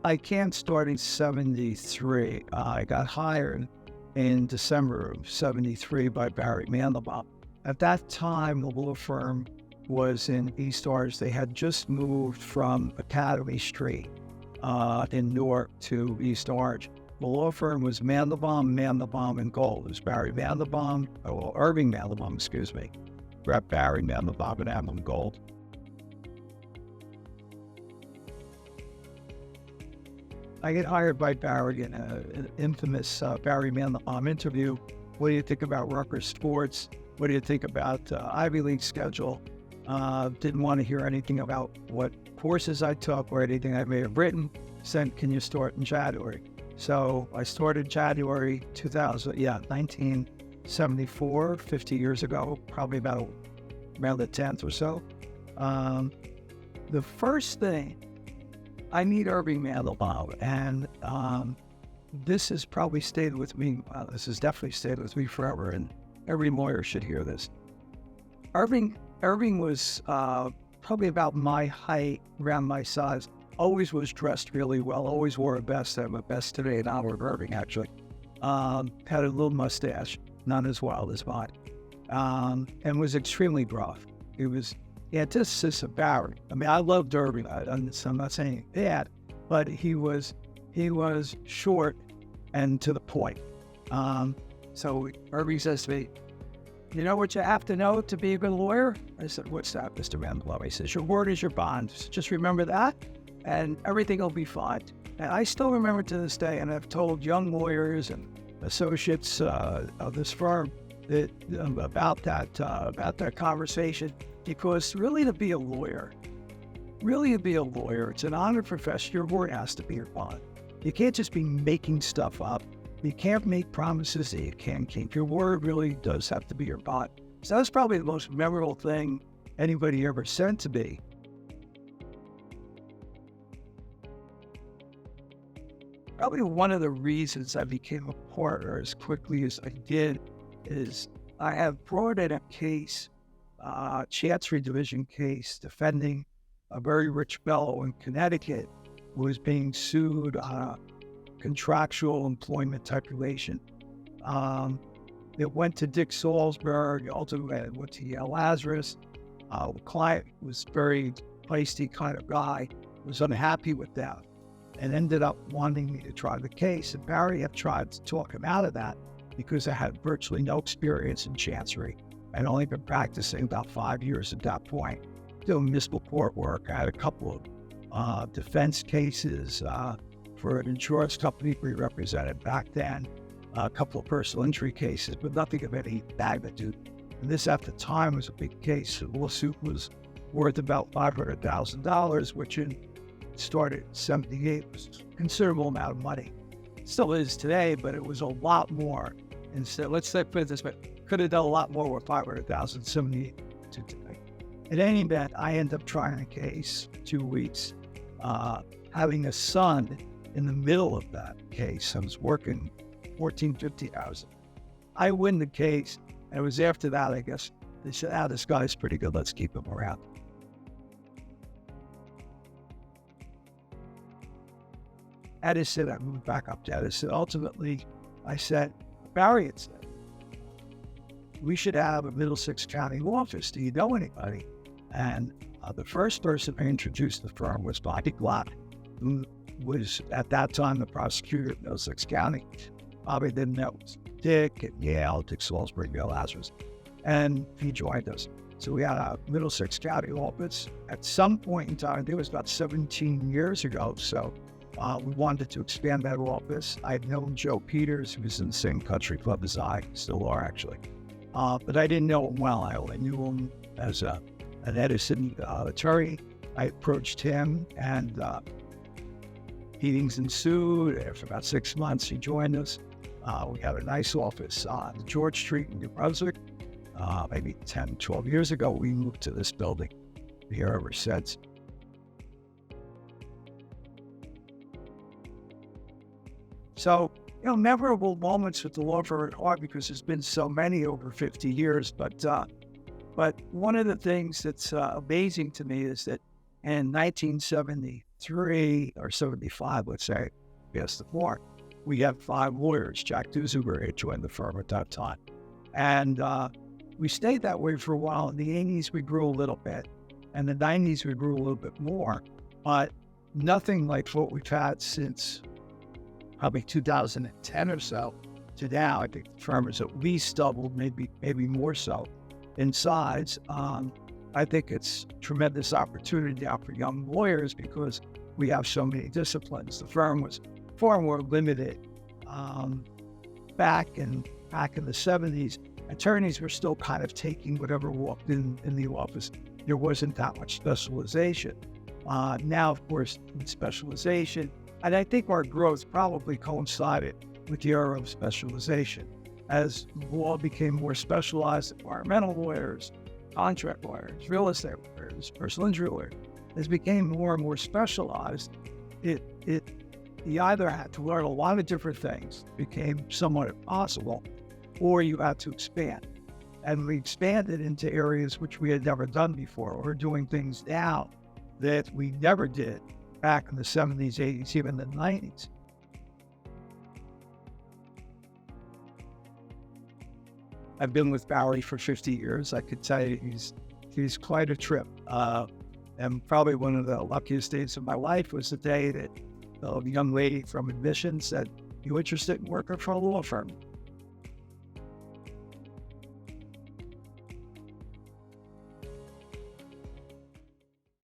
I can't start in 73. I got hired in December of 73 by Barry Mandelbaum. At that time, the law firm was in East Orange. They had just moved from Academy Street in Newark to East Orange. The law firm was Mandelbaum and Gold. It was Barry Mandelbaum, Irving Mandelbaum, excuse me. Barry Mandelbaum and Adam Gold. I get hired by Barry in an infamous Barry Mandelbaum interview. What do you think about Rutgers sports? What do you think about Ivy League schedule? Didn't want to hear anything about what courses I took or anything I may have written. Said, can you start in January? So I started January 1974, 50 years ago, probably about around the 10th or so. The first thing, I meet Irving Mandelbaum, and this has probably stayed with me. This has definitely stayed with me forever, and every lawyer should hear this. Irving was probably about my height, around my size, always was dressed really well, always wore a vest. I have a vest today in honor of Irving, actually. Had a little mustache, not as wild as mine, and was extremely gruff. He had antithesis of Barry. I mean, I loved Irving. I'm not saying bad, but he was short and to the point. So Irving says to me, you know what you have to know to be a good lawyer? I said, what's that, Mr. Mandelbaum? He says, your word is your bond. Just remember that, and everything will be fine. And I still remember to this day, and I've told young lawyers and associates of this firm that about that conversation, because really to be a lawyer, it's an honored profession. Your word has to be your bond. You can't just be making stuff up. You can't make promises that you can't keep. Your word really does have to be your bond. So that's probably the most memorable thing anybody ever said to me. Probably one of the reasons I became a partner as quickly as I did is I have brought in a case, Chancery Division case, defending a very rich fellow in Connecticut who was being sued on a contractual employment type relation. It went to Dick Salzberg, ultimately it went to Yale Lazarus. The client was a very feisty kind of guy, was unhappy with that, and ended up wanting me to try the case. And Barry had tried to talk him out of that because I had virtually no experience in Chancery. I'd only been practicing about 5 years at that point, doing municipal court work. I had a couple of defense cases for an insurance company we represented back then, a couple of personal injury cases, but nothing of any magnitude. And this at the time was a big case. The lawsuit was worth about $500,000, which started in 78 was a considerable amount of money. It still is today, but it was a lot more. And so let's say, put it this way, could have done a lot more with $500,000, 78 to today. In any event, I ended up trying a case 2 weeks, having a son in the middle of that case. I was working 14, 15 hours. I win the case, and it was after that, I guess, they said, this guy's pretty good, let's keep him around. Edison, I moved back up to Edison. Ultimately, I said, Barry had said, we should have a Middlesex County law office. Do you know anybody? And the first person I introduced the firm was Bobby Glatt, who was at that time the prosecutor of Middlesex County. Bobby didn't know it was Dick and Yale, Dick Salzberg, Yale Lazarus, and he joined us. So we had a Middlesex County office. At some point in time, it was about 17 years ago, so we wanted to expand that office. I had known Joe Peters, who was in the same country club as I, still are actually. But I didn't know him well. I only knew him as an Edison attorney. I approached him, and meetings ensued. After about 6 months, he joined us. We had a nice office on George Street in New Brunswick. Maybe 10, 12 years ago, we moved to this building. Been here ever since. So, memorable moments with the law firm are hard because there's been so many over 50 years. But one of the things that's amazing to me is that in 1974, 73 or 75, let's say, yes, the more, we had 5 lawyers. Jack Dusenberry had joined the firm at that time. And we stayed that way for a while. In the 80s, we grew a little bit. And the 90s, we grew a little bit more. But nothing like what we've had since probably 2010 or so to now. I think the firm has at least doubled, maybe more so in size. I think it's tremendous opportunity now for young lawyers because we have so many disciplines. The firm was far more limited back in the 70s. Attorneys were still kind of taking whatever walked in the office. There wasn't that much specialization. Now, of course, specialization, and I think our growth probably coincided with the era of specialization. As law became more specialized, environmental lawyers, contract lawyers, real estate lawyers, personal injury lawyers, as became more and more specialized, you either had to learn a lot of different things, became somewhat impossible, or you had to expand. And we expanded into areas which we had never done before. We're doing things now that we never did back in the 70s, 80s, even the 90s. I've been with Barry for 50 years. I could tell you he's quite a trip. And probably one of the luckiest days of my life was the day that the young lady from admissions said, "You interested in working for a law firm?"